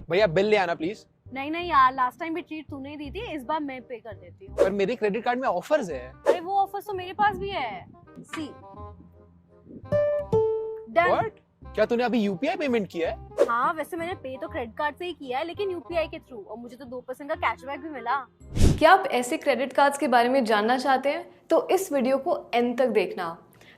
भैया बिल ले आना प्लीज। नहीं नहीं यार, लास्ट टाइम भी ट्रीट तूने दी थी, इस बार मैं पे कर देती हूँ। पर मेरे क्रेडिट कार्ड में ऑफर्स है। अरे वो ऑफर्स तो मेरे पास भी है। सी डन। व्हाट? क्या तूने अभी यूपीआई पेमेंट किया है? हाँ वैसे मैंने पे तो क्रेडिट कार्ड से ही किया है, लेकिन यूपीआई के थ्रू, और मुझे तो 2% का कैशबैक भी मिला। क्या आप ऐसे क्रेडिट कार्ड्स के बारे में जानना चाहते हैं तो इस वीडियो को एंड तक देखना।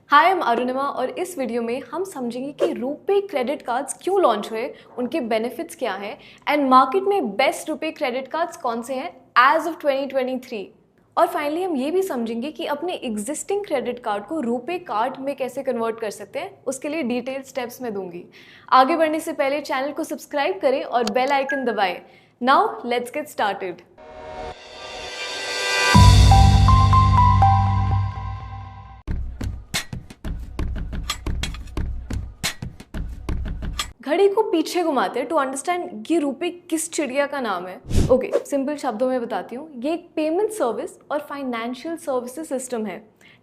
हाय आई एम अरुणिमा और इस वीडियो में हम समझेंगे कि रुपे क्रेडिट कार्ड्स क्यों लॉन्च हुए, उनके बेनिफिट्स क्या हैं एंड मार्केट में बेस्ट रुपे क्रेडिट कार्ड्स कौन से हैं एज ऑफ 2023। और फाइनली हम ये भी समझेंगे कि अपने एग्जिस्टिंग क्रेडिट कार्ड को रुपे कार्ड में कैसे कन्वर्ट कर सकते हैं, उसके लिए डिटेल स्टेप्स मैं दूंगी। आगे बढ़ने से पहले चैनल को सब्सक्राइब करें और बेल आइकन दबाएं। Now let's get started. घड़ी को पीछे घुमाते हैं टू अंडरस्टैंड ये रुपे किस चिड़िया का नाम है। ओके, सिंपल शब्दों में बताती हूँ। ये एक पेमेंट सर्विस और फाइनेंशियल सर्विसेज सिस्टम है।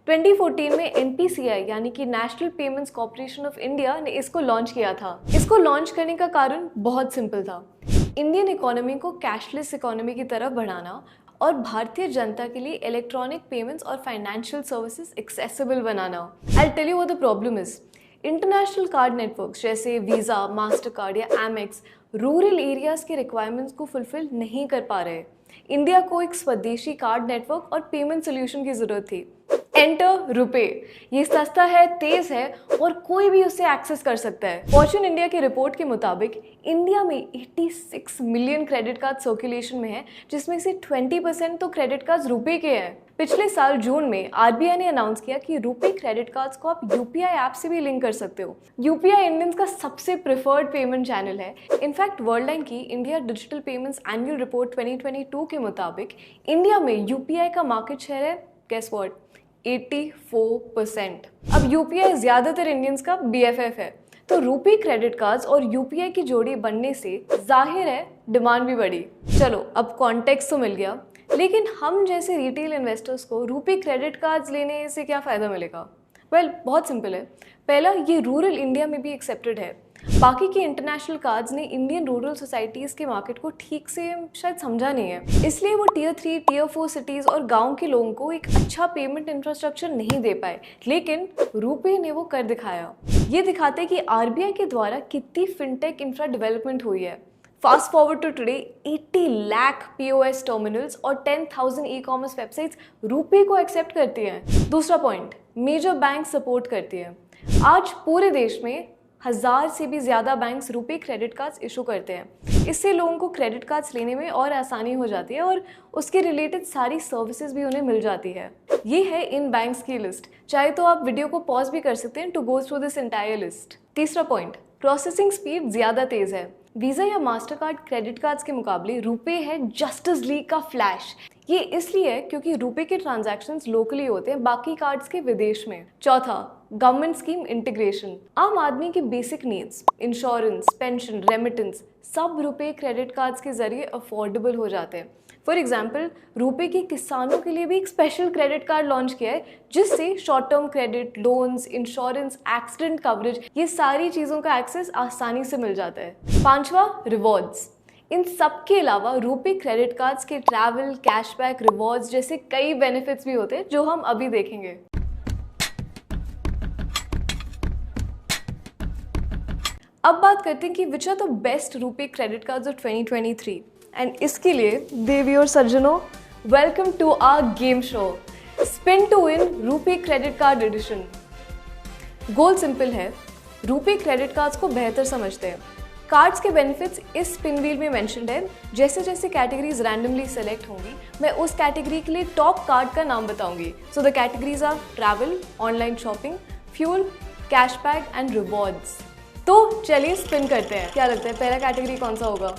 2014 में एनपीसीआई यानी कि national payments corporation of India ने इसको लॉन्च किया था। इसको लॉन्च करने का कारण बहुत सिंपल था, इंडियन इकोनॉमी को कैशलेस इकोनॉमी की तरफ बढ़ाना और भारतीय जनता के लिए इलेक्ट्रॉनिक पेमेंट्स और फाइनेंशियल सर्विसेज एक्सेसिबल बनाना। I tell you what the problem is. International card networks जैसे वीज़ा, मास्टर कार्ड या एमेक्स रूरल एरियाज के रिक्वायरमेंट्स को फुलफिल नहीं कर पा रहे। इंडिया को एक स्वदेशी कार्ड नेटवर्क और पेमेंट सोल्यूशन की जरूरत थी। एंटर रुपे। ये सस्ता है, तेज है और कोई भी उसे एक्सेस कर सकता है। फॉर्च्यून इंडिया की रिपोर्ट के मुताबिक इंडिया में 86 मिलियन क्रेडिट कार्ड सर्कुलेशन में है, जिसमें से 20% तो क्रेडिट कार्ड्स रुपे के हैं। पिछले साल जून में आरबीआई ने अनाउंस किया कि रुपे क्रेडिट कार्ड्स को आप यूपीआई ऐप से भी लिंक कर सकते हो। यूपीआई इंडियंस का सबसे प्रेफर्ड पेमेंट चैनल है। इनफैक्ट वर्ल्ड बैंक की India digital payments annual report 2022 के मुताबिक इंडिया में यूपीआई का मार्केट शेयर है, गेस व्हाट, 84%। अब यूपीआई ज्यादातर इंडियंस का बीएफएफ है, तो रुपे क्रेडिट कार्ड्स और यूपीआई की जोड़ी बनने से जाहिर है डिमांड भी बढ़ी। चलो अब कॉन्टेक्स्ट तो मिल गया, लेकिन हम जैसे रिटेल इन्वेस्टर्स को रुपे क्रेडिट कार्ड्स लेने से क्या फ़ायदा मिलेगा? वेल, बहुत सिंपल है। पहला, ये रूरल इंडिया में भी एक्सेप्टेड है। बाकी के इंटरनेशनल कार्ड्स ने इंडियन रूरल सोसाइटीज़ के मार्केट को ठीक से शायद समझा नहीं है, इसलिए वो टियर 3, टियर 4 सिटीज़ और गांव के लोगों को एक अच्छा पेमेंट इंफ्रास्ट्रक्चर नहीं दे पाए। लेकिन रुपे ने वो कर दिखाया। ये दिखाते कि आरबीआई के द्वारा कितनी फिनटेक इंफ्रा डेवलपमेंट हुई है। Fast forward to today, 80 lakh POS terminals और 10,000 ई कॉमर्स वेबसाइट्स रुपे को एक्सेप्ट करती हैं। दूसरा पॉइंट, मेजर बैंक सपोर्ट करती है। आज पूरे देश में 1000 से भी ज़्यादा banks RuPay credit cards issue करते हैं। इससे लोगों को क्रेडिट कार्ड्स लेने में और आसानी हो जाती है और उसके रिलेटेड सारी सर्विसेज भी उन्हें मिल जाती है। ये है इन बैंक्स की लिस्ट। चाहे तो आप वीडियो को पॉज भी कर सकते हैं to go through this entire list. तीसरा पॉइंट, प्रोसेसिंग स्पीड ज़्यादा तेज़ है। वीज़ा या मास्टर कार्ड क्रेडिट कार्ड्स के मुकाबले रुपे है जस्टिस लीग का फ्लैश। ये इसलिए है क्योंकि रुपे के ट्रांजैक्शंस लोकली होते हैं, बाकी कार्ड्स के विदेश में। चौथा, गवर्नमेंट स्कीम इंटीग्रेशन। आम आदमी की basic needs, insurance, pension, remittance सब रुपे क्रेडिट कार्ड्स के जरिए अफोर्डेबल हो जाते हैं। फॉर एग्जाम्पल, रुपे के किसानों के लिए भी एक स्पेशल क्रेडिट कार्ड लॉन्च किया है, जिससे short term credit, loans, insurance, accident coverage, ये सारी चीज़ों का एक्सेस आसानी से मिल जाता है। पांचवा, रिवॉर्ड्स। इन सब के अलावा रुपे क्रेडिट कार्ड्स के ट्रैवल, कैशबैक, रिवॉर्ड्स जैसे कई बेनिफिट्स भी होते हैं, जो हम अभी देखेंगे। अब बात करते हैं कि which are the best RuPay credit cards of 2023 and इसके लिए देवी और सज्जनों, welcome to our game show spin to win RuPay credit card edition. Goal simple है, रुपे क्रेडिट कार्ड्स को बेहतर समझते हैं। कार्ड्स के बेनिफिट्स इस स्पिन व्हील में मेंशन्ड है। जैसे जैसे कैटेगरीज रैंडमली सेलेक्ट होंगी, मैं उस कैटेगरी के लिए टॉप कार्ड का नाम बताऊंगी। So the categories are travel, online shopping, fuel, cashback and rewards. तो चलिए स्पिन करते हैं। क्या लगता है पहला कैटेगरी कौन सा होगा?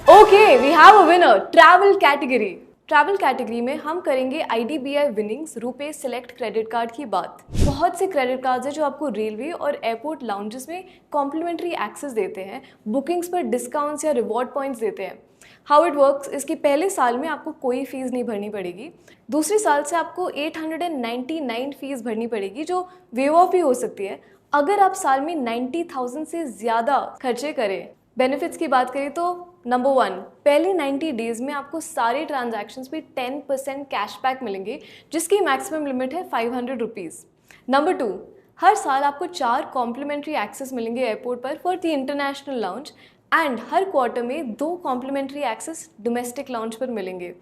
Okay, we have a winner, travel category. Travel category में हम करेंगे IDBI winnings RuPay select credit card की बात। बहुत से क्रेडिट कार्ड्स हैं जो आपको रेलवे और एयरपोर्ट लाउंजेस में कॉम्प्लीमेंट्री एक्सेस देते हैं, बुकिंग्स पर डिस्काउंट्स या रिवॉर्ड पॉइंट्स देते हैं। हाउ इट वर्क्स, इसके पहले साल में आपको कोई फीस नहीं भरनी पड़ेगी। दूसरे साल से आपको 899 फीस भरनी पड़ेगी, जो वेव ऑफ भी हो सकती है। अगर आप साल में 90,000 से ज़्यादा खर्चे करें। बेनिफिट्स की बात करें तो नंबर 1, पहले 90 डेज में आपको सारे ट्रांजैक्शंस पे 10% कैशबैक मिलेंगे, जिसकी मैक्सिमम लिमिट है 500 रुपीज़। नंबर 2, हर साल आपको 4 कॉम्प्लीमेंट्री एक्सेस मिलेंगे एयरपोर्ट पर for the international lounge, and her quarter में 2 कॉम्प्लीमेंट्री एक्सेस डोमेस्टिक लाउंज पर मिलेंगे।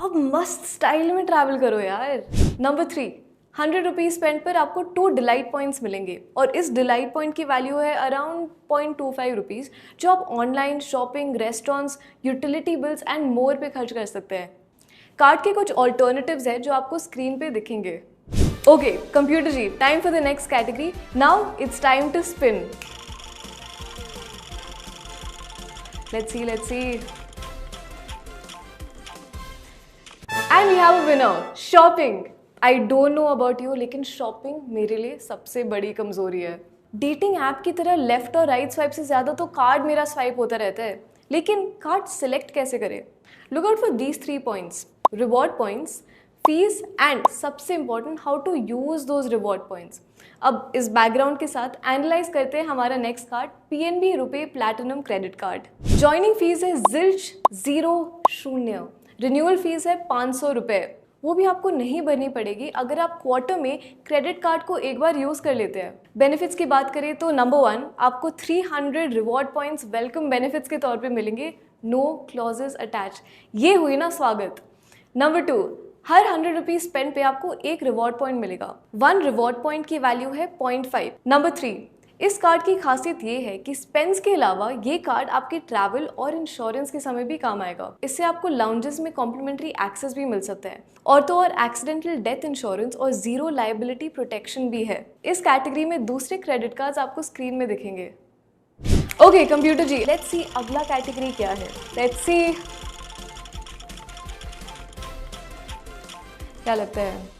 अब मस्त स्टाइल में ट्रैवल करो यार। नंबर 3, 100 रुपीज़ स्पेंड पर आपको 2 डिलाइट पॉइंट्स मिलेंगे, और इस डिलाइट पॉइंट की वैल्यू है अराउंड 0.25 रुपीज़, जो आप online shopping, restaurants, utility bills and more पे खर्च कर सकते हैं। कार्ड के कुछ ऑल्टरनेटिव्स हैं जो आपको स्क्रीन पे दिखेंगे। Okay computer ji, time for the next category. Now it's time to spin. Let's see and we have a winner, shopping. I don't know about you, लेकिन शॉपिंग मेरे लिए सबसे बड़ी कमजोरी है। डेटिंग ऐप की तरह लेफ्ट और राइट स्वाइप से ज़्यादा तो कार्ड मेरा स्वाइप होता रहता है, लेकिन कार्ड सिलेक्ट कैसे करें? Look out for these 3 points: reward points, fees and सबसे important, how to use those reward points. अब इस बैकग्राउंड के साथ एनालाइज करते हैं हमारा next card, PNB RuPay platinum credit card. Joining fees है ज़िल्च 0 रिन्यूअल फीस है 500 रुपये, वो भी आपको नहीं भरनी पड़ेगी अगर आप क्वार्टर में क्रेडिट कार्ड को एक बार यूज़ कर लेते हैं। बेनिफिट्स की बात करें तो नंबर 1, आपको 300 रिवॉर्ड पॉइंट्स वेलकम बेनिफिट्स के तौर पे मिलेंगे, नो क्लॉजेस अटैच। ये हुई ना स्वागत। नंबर 2, हर 100 रुपीज़ स्पेंड पे आपको 1 रिवॉर्ड पॉइंट मिलेगा। 1 रिवॉर्ड पॉइंट की वैल्यू है 0.5। नंबर 3, इस कार्ड की खासियत ये है कि स्पेंड्स के अलावा ये कार्ड आपके ट्रैवल और इंश्योरेंस के समय भी काम आएगा। इससे आपको लाउंजेस में कॉम्प्लीमेंट्री एक्सेस भी मिल सकता है, और तो और एक्सीडेंटल डेथ इंश्योरेंस और 0 लायबिलिटी प्रोटेक्शन भी है। इस कैटेगरी में दूसरे क्रेडिट कार्ड्स आपको स्क्रीन में दिखेंगे। Okay computer ji, let's see अगला कैटेगरी क्या है। लेट्स सी क्या लगता है।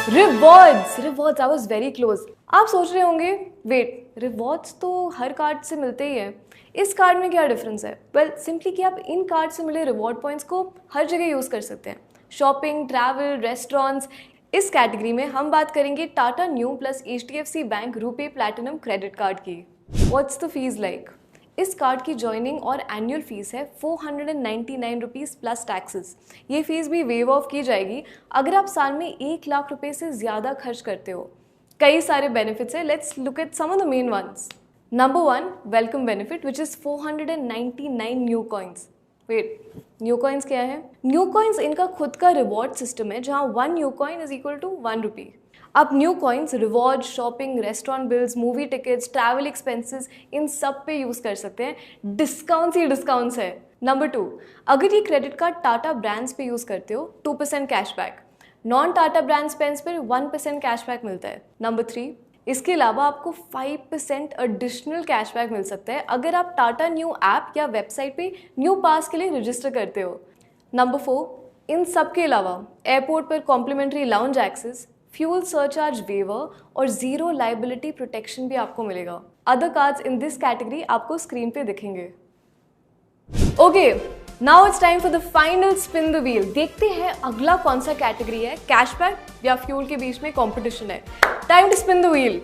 Rewards, I was very close. आप सोच रहे होंगे वेट, रिवॉर्ड्स तो हर कार्ड से मिलते ही हैं, इस कार्ड में क्या डिफरेंस है? वेल सिंपली कि आप इन कार्ड से मिले रिवॉर्ड पॉइंट्स को हर जगह यूज़ कर सकते हैं, शॉपिंग, ट्रैवल, रेस्टोरेंट्स। इस कैटेगरी में हम बात करेंगे Tata Neu plus HDFC bank RuPay platinum credit card की। What's the fees like? इस कार्ड की ज्वाइनिंग और एनुअल फीस है 499 रुपीज़ प्लस टैक्सेस। ये फीस भी वेव ऑफ की जाएगी अगर आप साल में 1 लाख रुपए से ज़्यादा खर्च करते हो। कई सारे बेनिफिट्स है, let's look at some of the main ones. Number 1, welcome benefit which is 499 NeuCoins. Wait, NeuCoins क्या है? न्यू कॉइन्स इनका खुद का रिवॉर्ड सिस्टम है, जहाँ 1 Neu coin is equal to 1 rupee. आप Neu coins reward, shopping, restaurant bills, movie tickets, travel expenses, इन सब पे यूज़ कर सकते हैं। डिस्काउंट्स ही डिस्काउंट्स है। नंबर 2, अगर ये क्रेडिट कार्ड टाटा ब्रांड्स पे यूज़ करते हो 2% cashback, non Tata brand spends पर 1% कैशबैक मिलता है। नंबर 3, इसके अलावा आपको 5% एडिशनल कैशबैक मिल सकता है अगर आप टाटा न्यू ऐप या वेबसाइट पे न्यू पास के लिए रजिस्टर करते हो। नंबर 4, इन सब के अलावा एयरपोर्ट पर complimentary lounge access, fuel surcharge waiver और 0 लायबिलिटी प्रोटेक्शन भी आपको मिलेगा। Other cards in this category आपको स्क्रीन पे दिखेंगे। Okay, now it's time for the final spin the wheel. देखते हैं अगला कौन सा कैटेगरी है, कैशबैक या फ्यूल के बीच में कंपटीशन है। Time to spin the wheel.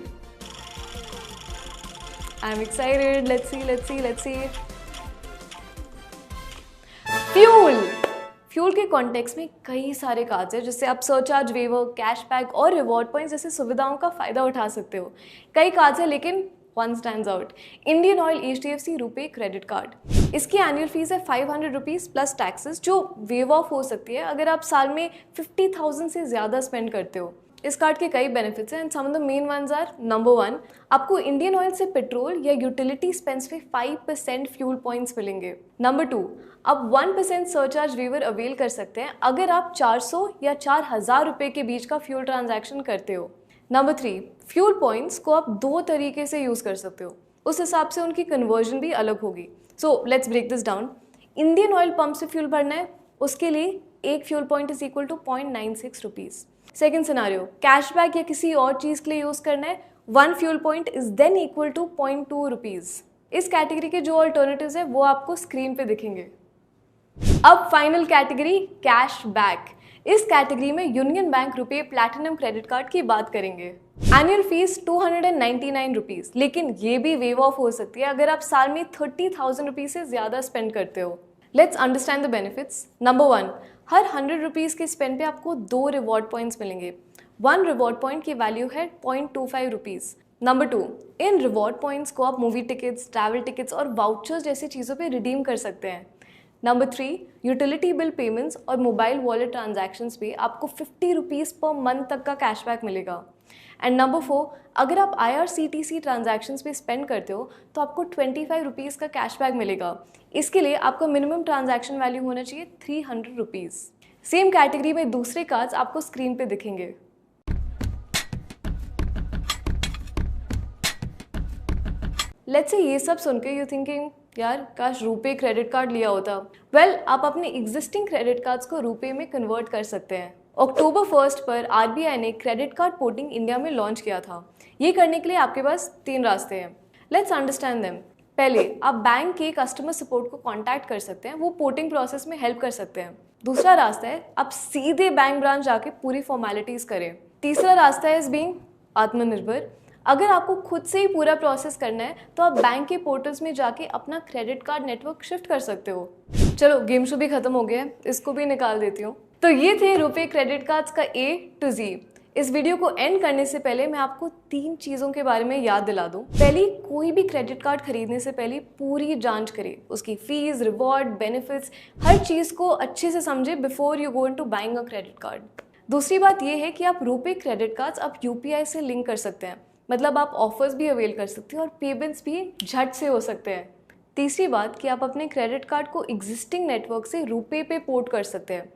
I am excited, let's see. Fuel के कॉन्टेक्स्ट में कई सारे कार्ड्स हैं जिससे आप सरचार्ज वेवर, कैशबैक और रिवॉर्ड पॉइंट्स जैसे सुविधाओं का फायदा उठा सकते हो। कई कार्ड्स हैं लेकिन one stands out, Indian oil HDFC RuPay credit card. इसकी एनुअल फीस है 500 रुपीज़ प्लस टैक्सेस, जो वेव ऑफ हो सकती है अगर आप साल में 50,000 से ज़्यादा स्पेंड करते हो। इस कार्ड के कई बेनिफिट्स हैं and some of the main ones are. Number 1, आपको इंडियन ऑयल से पेट्रोल या यूटिलिटी स्पेंड्स पे 5% फ्यूल पॉइंट्स मिलेंगे। नंबर 2, आप 1% सरचार्ज वेवर अवेल कर सकते हैं अगर आप 400 या 4,000 रुपये के बीच का फ्यूल ट्रांजैक्शन करते हो। नंबर 3, फ्यूल पॉइंट्स को आप 2 तरीके से यूज़ कर सकते हो, उस हिसाब से उनकी कन्वर्जन भी अलग होगी। So let's break this down. Indian Oil pump से फ्यूल भरना है, उसके लिए 1 fuel point is equal to 0.96 rupees. Second scenario, cashback या किसी और चीज़ के लिए यूज़ करना है, 1 fuel point is then equal to 0.2 rupees. इस कैटेगरी के जो ऑल्टरनेटिव्स है वो आपको स्क्रीन पे दिखेंगे। अब फाइनल कैटेगरी, कैशबैक। इस कैटेगरी में यूनियन बैंक रुपए प्लैटिनम क्रेडिट कार्ड की बात करेंगे। एनुअल फीस 299 रुपीज, लेकिन ये भी वेव ऑफ हो सकती है अगर आप साल में 30,000 रुपीज से ज्यादा स्पेंड करते हो। Let's understand the benefits. Number 1, her 100 rupees के स्पेंड पे आपको 2 रिवॉर्ड पॉइंट्स मिलेंगे। 1 रिवॉर्ड पॉइंट की वैल्यू है 0.25 रुपीज। नंबर 2, इन रिवॉर्ड पॉइंट्स को आप मूवी टिकट्स, ट्रैवल टिकट्स और वाउचर्स जैसी चीज़ों पे रिडीम कर सकते हैं। नंबर 3, यूटिलिटी बिल पेमेंट्स और मोबाइल वॉलेट ट्रांजैक्शंस पे आपको 50 रुपीज़ पर मंथ तक का कैशबैक मिलेगा। एंड नंबर 4, अगर आप IRCTC ट्रांजैक्शंस पे स्पेंड करते हो तो आपको 25 रुपीज़ का कैशबैक मिलेगा। इसके लिए आपका मिनिमम ट्रांजैक्शन वैल्यू होना चाहिए 300 रुपीज़। सेम कैटेगरी में दूसरे कार्ड्स आपको स्क्रीन पे दिखेंगे। लेट्स से ये सब सुन के यू थिंकिंग यार काश रुपे क्रेडिट कार्ड लिया होता। वेल, आप अपने एग्जिस्टिंग क्रेडिट कार्ड्स को रुपे में कन्वर्ट कर सकते हैं। अक्टूबर 1 पर RBI ने क्रेडिट कार्ड पोर्टिंग इंडिया में लॉन्च किया था। ये करने के लिए आपके पास 3 रास्ते हैं। Let's understand them. पहले, आप बैंक के कस्टमर सपोर्ट को कॉन्टैक्ट कर सकते हैं, वो पोर्टिंग प्रोसेस में हेल्प कर सकते हैं। दूसरा रास्ता है आप सीधे बैंक ब्रांच जाके पूरी फॉर्मेलिटीज करें। तीसरा रास्ता है बीइंग आत्मनिर्भर। अगर आपको खुद से ही पूरा प्रोसेस करना है तो आप बैंक के पोर्टल्स में जाके अपना क्रेडिट कार्ड नेटवर्क शिफ्ट कर सकते हो। चलो, गेम शो भी खत्म हो गया है, इसको भी निकाल देती हूँ। तो ये थे रुपे क्रेडिट कार्ड्स का A to Z। इस वीडियो को एंड करने से पहले मैं आपको 3 चीज़ों के बारे में याद दिला दूं। पहली, कोई भी क्रेडिट कार्ड खरीदने से पहले पूरी जांच करें, उसकी फीस, रिवॉर्ड, बेनिफिट्स, हर चीज़ को अच्छे से समझे before you go into buying a credit card. दूसरी बात यह है कि आप रुपे क्रेडिट कार्ड्स आप UPI से लिंक कर सकते हैं, मतलब आप ऑफर्स भी अवेल कर सकते हैं और पेमेंट्स भी झट से हो सकते हैं। तीसरी बात कि आप अपने क्रेडिट कार्ड को एग्जिस्टिंग नेटवर्क से रुपे पे पोर्ट कर सकते हैं।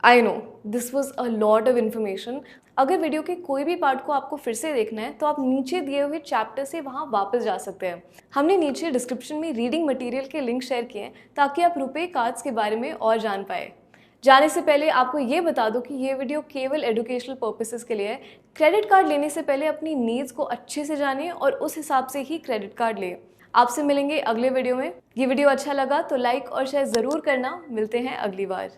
I know this was a lot of information. अगर वीडियो के कोई भी पार्ट को आपको फिर से देखना है तो आप नीचे दिए हुए चैप्टर से वहाँ वापस जा सकते हैं। हमने नीचे डिस्क्रिप्शन में रीडिंग मटेरियल के लिंक शेयर किए हैं ताकि आप रुपे कार्ड्स के बारे में और जान पाए। जाने से पहले आपको ये बता दो कि ये वीडियो केवल एजुकेशनल पर्पसेस के लिए है। क्रेडिट कार्ड लेने से पहले अपनी नीड्स को अच्छे से जानें और उस हिसाब से ही क्रेडिट कार्ड लें। आपसे मिलेंगे अगले वीडियो में। ये वीडियो अच्छा लगा तो लाइक और शेयर ज़रूर करना। मिलते हैं अगली बार।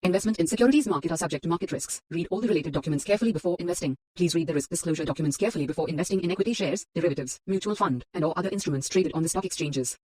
Investment in securities market are subject to market risks. Read all the related documents carefully before investing. Please read the risk disclosure documents carefully before investing in equity shares, derivatives, mutual fund, and or other instruments traded on the stock exchanges.